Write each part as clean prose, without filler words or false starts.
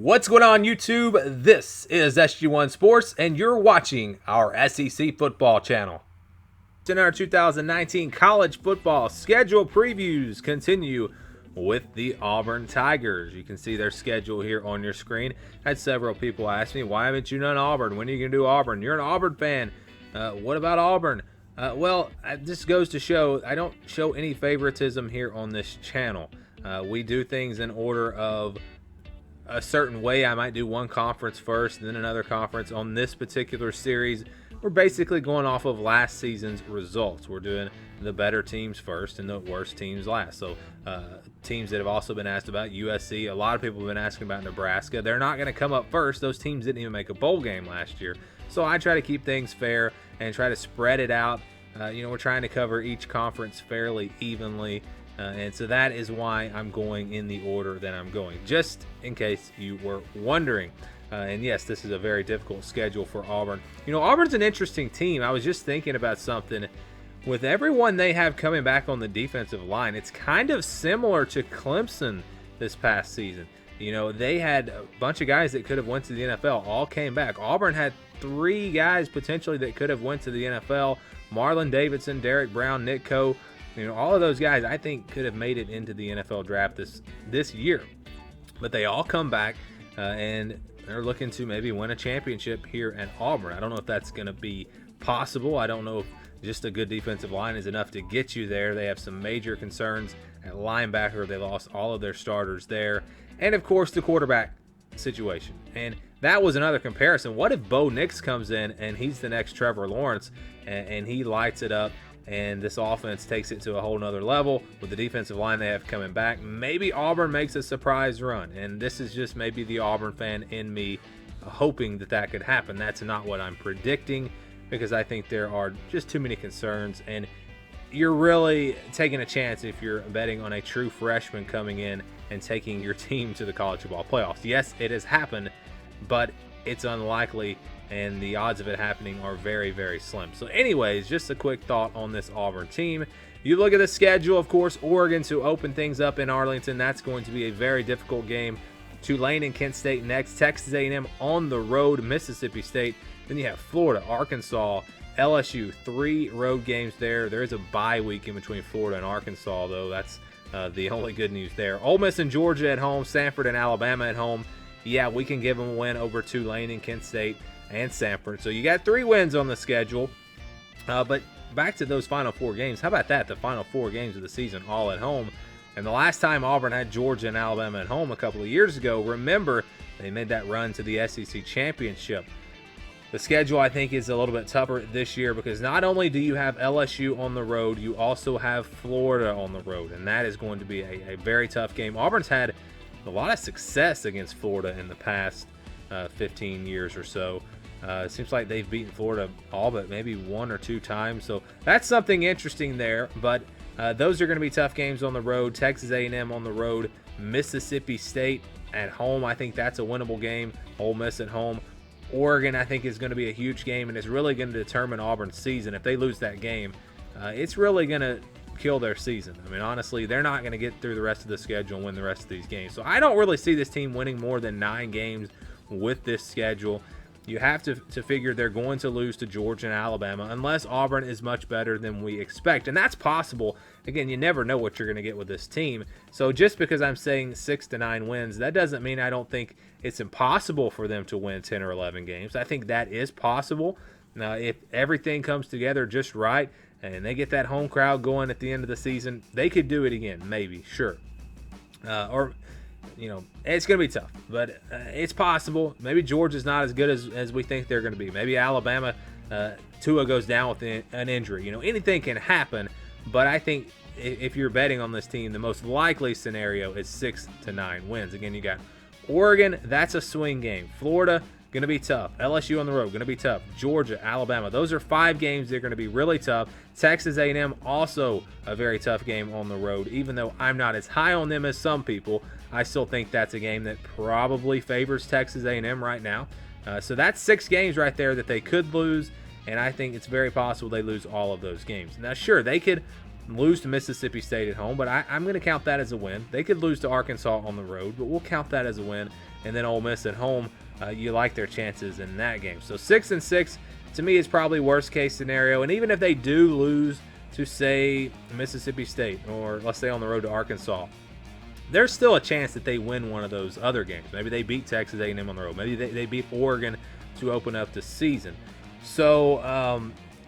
What's going on, YouTube? This is SG1 Sports, and you're watching our SEC football channel. In our 2019 college football schedule previews continue with the Auburn Tigers. You can see their schedule here on your screen. I had several people ask me, why haven't you done Auburn? When are you going to do Auburn? You're an Auburn fan. What about Auburn? This goes to show I don't show any favoritism here on this channel. We do things in order of a certain way. I might do one conference first and then another conference. On this particular series, we're basically going off of last season's results. We're doing the better teams first and the worst teams last. So teams that have also been asked about, USC, a lot of people have been asking about Nebraska. They're not going to come up first. Those teams didn't even make a bowl game last year. So I try to keep things fair and try to spread it out. We're trying to cover each conference fairly evenly. And so that is why I'm going in the order that I'm going, just in case you were wondering. And yes, this is a very difficult schedule for Auburn. Auburn's an interesting team. I was just thinking about something. With everyone they have coming back on the defensive line, it's kind of similar to Clemson this past season. They had a bunch of guys that could have went to the NFL, all came back. Auburn had 3 guys potentially that could have went to the NFL. Marlon Davidson, Derek Brown, Nick Coe. All of those guys I think could have made it into the NFL draft this year. But they all come back and they're looking to maybe win a championship here at Auburn. I don't know if that's going to be possible. I don't know if just a good defensive line is enough to get you there. They have some major concerns at linebacker. They lost all of their starters there. And, of course, the quarterback situation. And that was another comparison. What if Bo Nix comes in and he's the next Trevor Lawrence and he lights it up? And this offense takes it to a whole nother level with the defensive line they have coming back. Maybe Auburn makes a surprise run. And this is just maybe the Auburn fan in me hoping that could happen. That's not what I'm predicting because I think there are just too many concerns. And you're really taking a chance if you're betting on a true freshman coming in and taking your team to the college football playoffs. Yes, it has happened, but it's unlikely. And the odds of it happening are very, very slim. So anyways, just a quick thought on this Auburn team. You look at the schedule, of course, Oregon to open things up in Arlington. That's going to be a very difficult game. Tulane and Kent State next. Texas A&M on the road. Mississippi State. Then you have Florida, Arkansas, LSU. 3 road games there. There is a bye week in between Florida and Arkansas, though. That's the only good news there. Ole Miss and Georgia at home. Sanford and Alabama at home. Yeah, we can give them a win over Tulane and Kent State and Sanford. So you got 3 wins on the schedule. But back to those final 4 games. How about that? The final 4 games of the season all at home. And the last time Auburn had Georgia and Alabama at home a couple of years ago, remember, they made that run to the SEC championship. The schedule, I think, is a little bit tougher this year because not only do you have LSU on the road, you also have Florida on the road. And that is going to be a very tough game. Auburn's had a lot of success against Florida in the past 15 years or so. It seems like they've beaten Florida all but maybe 1 or 2 times. So that's something interesting there. But those are going to be tough games on the road. Texas A&M on the road. Mississippi State at home. I think that's a winnable game. Ole Miss at home. Oregon, I think, is going to be a huge game, and it's really going to determine Auburn's season. If they lose that game, it's really going to kill their season. I mean, honestly, they're not going to get through the rest of the schedule and win the rest of these games. So I don't really see this team winning more than 9 games with this schedule. You have to figure they're going to lose to Georgia and Alabama unless Auburn is much better than we expect. And that's possible. Again, you never know what you're going to get with this team. So just because I'm saying 6 to 9 wins, that doesn't mean I don't think it's impossible for them to win 10 or 11 games. I think that is possible. Now, if everything comes together just right and they get that home crowd going at the end of the season, they could do it again, maybe, sure. It's going to be tough, but it's possible. Maybe Georgia's not as good as we think they're going to be. Maybe Alabama, Tua goes down with an injury. Anything can happen, but I think if you're betting on this team, the most likely scenario is 6 to 9 wins. Again, you got Oregon, that's a swing game. Florida, going to be tough. LSU on the road, going to be tough. Georgia, Alabama, those are 5 games that are going to be really tough. Texas A&M, also a very tough game on the road. Even though I'm not as high on them as some people, I still think that's a game that probably favors Texas A&M right now. So that's 6 games right there that they could lose, and I think it's very possible they lose all of those games. Now, sure, they could lose to Mississippi State at home, but I'm going to count that as a win. They could lose to Arkansas on the road, but we'll count that as a win. and then Ole Miss at home, you like their chances in that game. So 6-6 to me is probably worst case scenario. And even if they do lose to, say, Mississippi State, or let's say on the road to Arkansas, there's still a chance that they win one of those other games. Maybe they beat Texas A&M on the road. Maybe they beat Oregon to open up the season. So,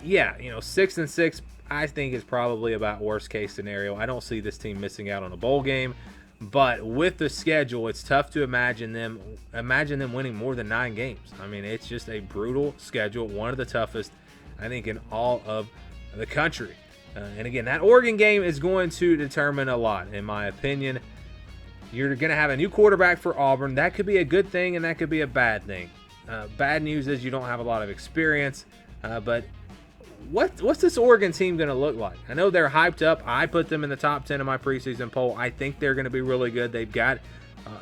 yeah, 6-6 I think is probably about worst case scenario. I don't see this team missing out on a bowl game. But with the schedule, it's tough to imagine them winning more than 9 games. I mean, it's just a brutal schedule, one of the toughest, I think, in all of the country. And again, that Oregon game is going to determine a lot, in my opinion. You're going to have a new quarterback for Auburn. That could be a good thing, and that could be a bad thing. Bad news is you don't have a lot of experience, but what's this Oregon team going to look like? I know they're hyped up. I put them in the top 10 of my preseason poll. I think they're going to be really good. They've got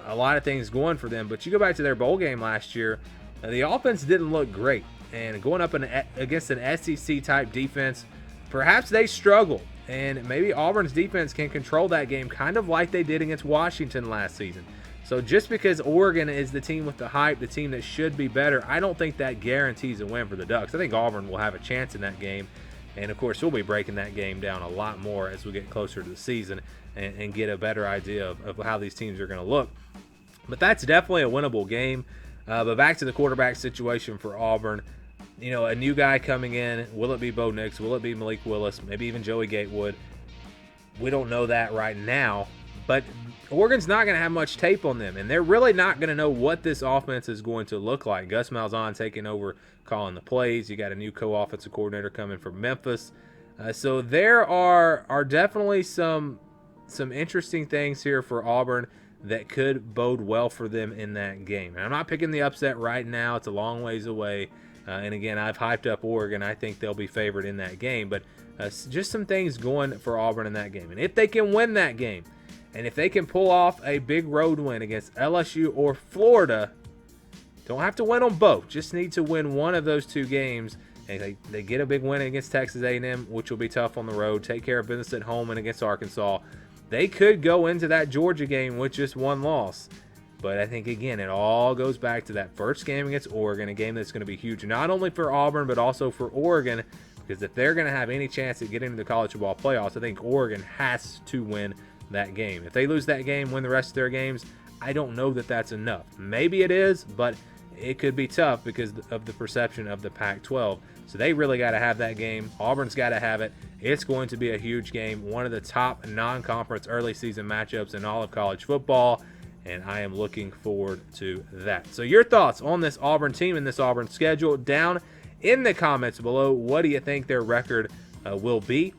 a lot of things going for them. But you go back to their bowl game last year, the offense didn't look great. And going up against an SEC-type defense, perhaps they struggle. And maybe Auburn's defense can control that game kind of like they did against Washington last season. So just because Oregon is the team with the hype, the team that should be better, I don't think that guarantees a win for the Ducks. I think Auburn will have a chance in that game. And, of course, we'll be breaking that game down a lot more as we get closer to the season and get a better idea of how these teams are going to look. But that's definitely a winnable game. But back to the quarterback situation for Auburn. A new guy coming in. Will it be Bo Nix? Will it be Malik Willis? Maybe even Joey Gatewood? We don't know that right now. But Oregon's not going to have much tape on them, and they're really not going to know what this offense is going to look like. Gus Malzahn taking over calling the plays. You got a new co-offensive coordinator coming from Memphis. So there are definitely some interesting things here for Auburn that could bode well for them in that game. And I'm not picking the upset right now. It's a long ways away. And again, I've hyped up Oregon. I think they'll be favored in that game. But just some things going for Auburn in that game. And if they can win that game, and if they can pull off a big road win against LSU or Florida, don't have to win on both. Just need to win one of those 2 games. And they get a big win against Texas A&M, which will be tough on the road. Take care of business at home and against Arkansas. They could go into that Georgia game with just 1 loss. But I think, again, it all goes back to that first game against Oregon, a game that's going to be huge, not only for Auburn, but also for Oregon. Because if they're going to have any chance at getting into the college football playoffs, I think Oregon has to win that game. If they lose that game, win the rest of their games, I don't know that that's enough. Maybe it is, but it could be tough because of the perception of the Pac-12. So they really got to have that game. Auburn's got to have it. It's going to be a huge game, one of the top non-conference early season matchups in all of college football, and I am looking forward to that. So your thoughts on this Auburn team and this Auburn schedule down in the comments below. What do you think their record will be?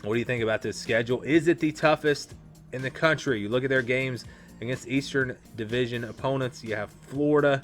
What do you think about this schedule? Is it the toughest in the country? You look at their games against Eastern Division opponents. You have Florida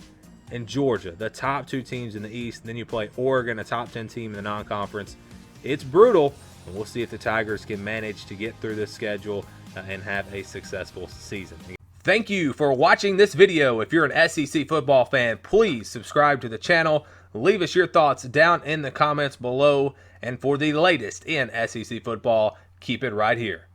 and Georgia, the top 2 teams in the East. And then you play Oregon, a top 10 team in the non-conference. It's brutal, and we'll see if the Tigers can manage to get through this schedule and have a successful season. Thank you for watching this video. If you're an SEC football fan, please subscribe to the channel. Leave us your thoughts down in the comments below. And for the latest in SEC football, keep it right here.